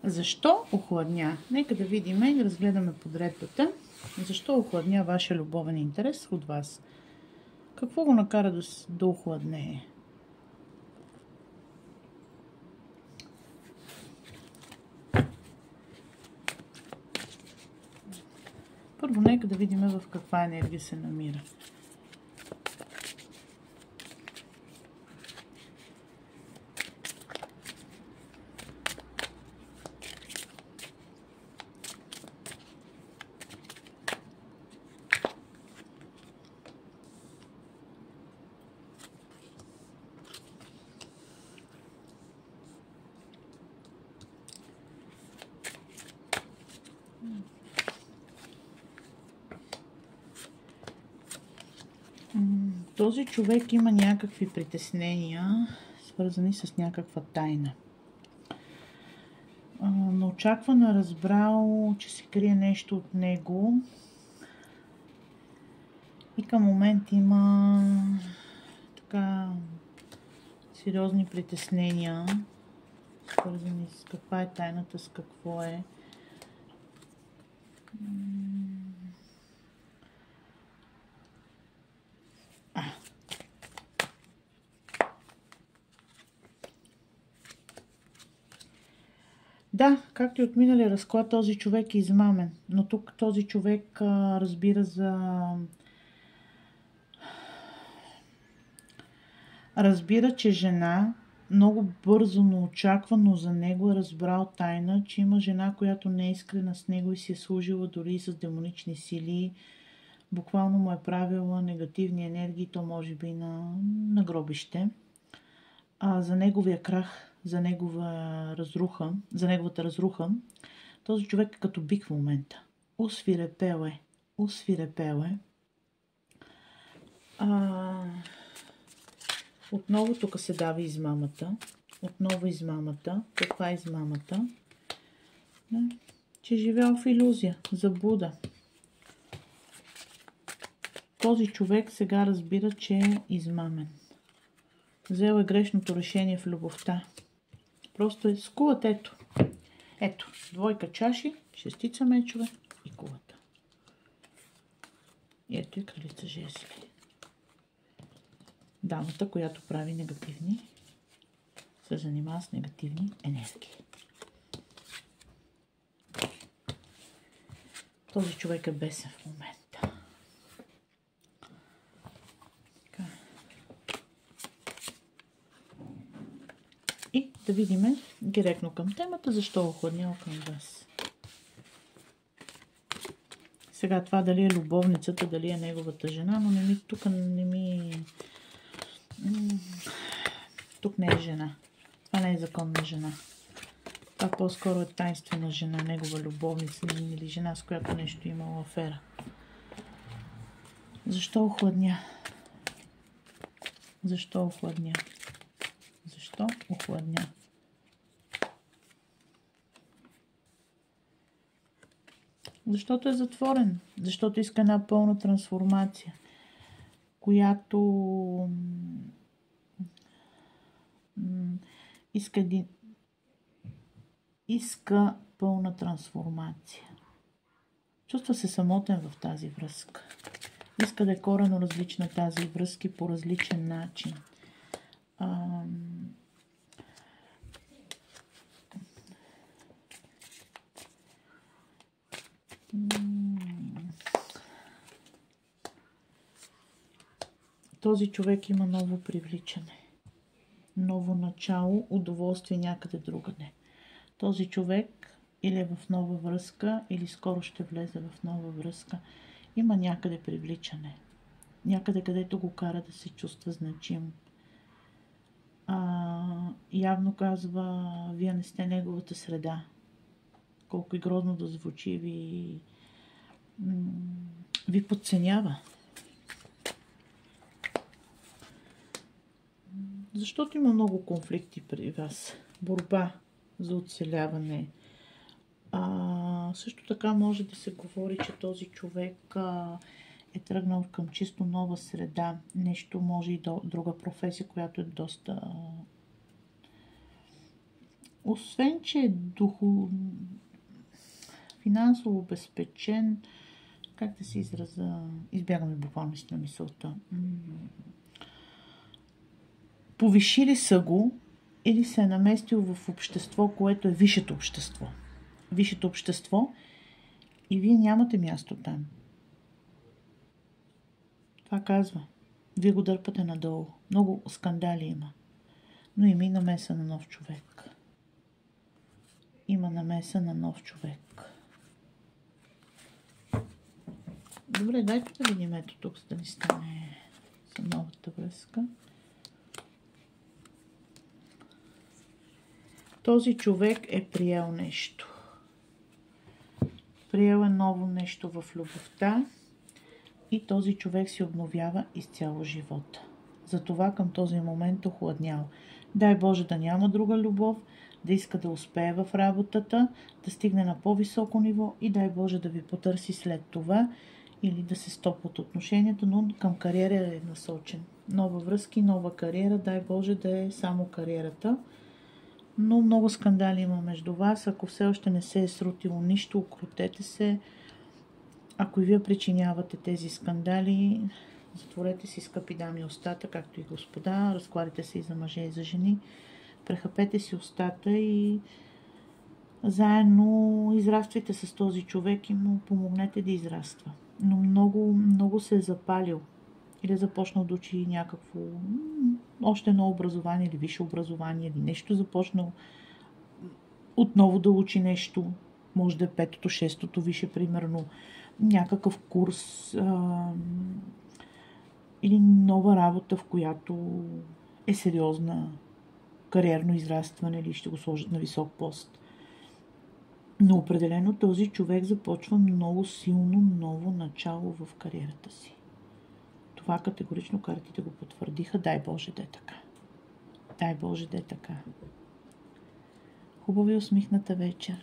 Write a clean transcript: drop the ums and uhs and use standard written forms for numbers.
Защо охладня? Нека да видим и да разгледаме подредбата. Защо охладня вашия любовен интерес от вас? Какво го накара да охладнее? Първо, нека да видим в каква енергия се намира. Този човек има някакви притеснения, свързани с някаква тайна. Неочаквано разбрал, че се крие нещо от него и към момент има така сериозни притеснения, свързани с каква е тайната, с какво е. Да, както и от миналия разклад, този човек е измамен, но тук този човек разбира, че жена много бързо, но очаквано за него е разбрал тайна, че има жена, която не е искрена с него и си е служила дори и с демонични сили. Буквално му е правила негативни енергии, то може би на гробище. За неговия крах, за неговата разруха, този човек е като бик в момента. Усвирепел е. Отново тук се дава измамата. Отново измамата. Каква е измамата? Че живял в илюзия, заблуда. Този човек сега разбира, че е измамен. Взел е грешното решение в любовта. Просто е с кулата, ето. Ето, двойка чаши, шестица мечове и кулата. И ето и кралица жезли. Дамата, която прави негативни, се занимава с негативни енергии. Този човек е бесен в момента. И да видим директно към темата, защо охладнял към вас. Сега това дали е любовницата, дали е неговата жена, но тук не е жена. Това не е законна жена. Това по-скоро е тайнствена жена, негова любовница или жена, с която нещо имало афера. Защо охладня? Защо охладня? Защо охладня? Защото е затворен. Защото иска една пълна трансформация, която иска пълна трансформация. Чувства се самотен в тази връзка. Иска да е коренно различна тази връзка и по различен начин. Този човек има ново привличане, ново начало, удоволствие някъде другаде. Този човек или е в нова връзка, или скоро ще влезе в нова връзка. Има някъде привличане. Някъде, където го кара да се чувства значим. Явно казва, вие не сте неговата среда. Колко и грозно да звучи, ви подценява. Защото има много конфликти при вас. Борба за оцеляване. Също така може да се говори, че този човек е тръгнал към чисто нова среда. Нещо, може и друга професия, която е доста освен, че е финансово обезпечен, как да се израза, избягаме буквално си на мисълта. Повишили са го или се е наместил в общество, което е висшето общество. Висшето общество и вие нямате място там. Това казва. Вие го дърпате надолу. Много скандали има. Но има и намеса на нов човек. Има намеса на нов човек. Добре, дайте да видим ето тук, за да ни стане за новата връзка. Този човек е приел нещо. Приел е ново нещо в любовта и този човек си обновява изцяло живота. Затова към този момент охладнял. Дай Боже да няма друга любов, да иска да успее в работата, да стигне на по-високо ниво и дай Боже да ви потърси след това или да се стопат отношенията, но към кариера е насочен. Нова връзки, нова кариера, дай Боже да е само кариерата. Но много скандали има между вас. Ако все още не се е срутило нищо, окрутете се. Ако и вие причинявате тези скандали, затворете си, скъпи дами, устата, както и господа. Разкладите се и за мъже, и за жени. Прехапете си устата и заедно израствайте с този човек и му помогнете да израства. Но много се е запалил. Или е започнал да учи някакво още едно образование или висше образование или нещо започнал отново да учи нещо. Може да е 5-то, 6-то висше, примерно. Някакъв курс или нова работа, в която е сериозна кариерно израстване или ще го сложат на висок пост. Но определено този човек започва много силно ново начало в кариерата си. Това категорично картите го потвърдиха. Дай Боже да е така. Дай Боже да е така. Хубава и усмихната вечер.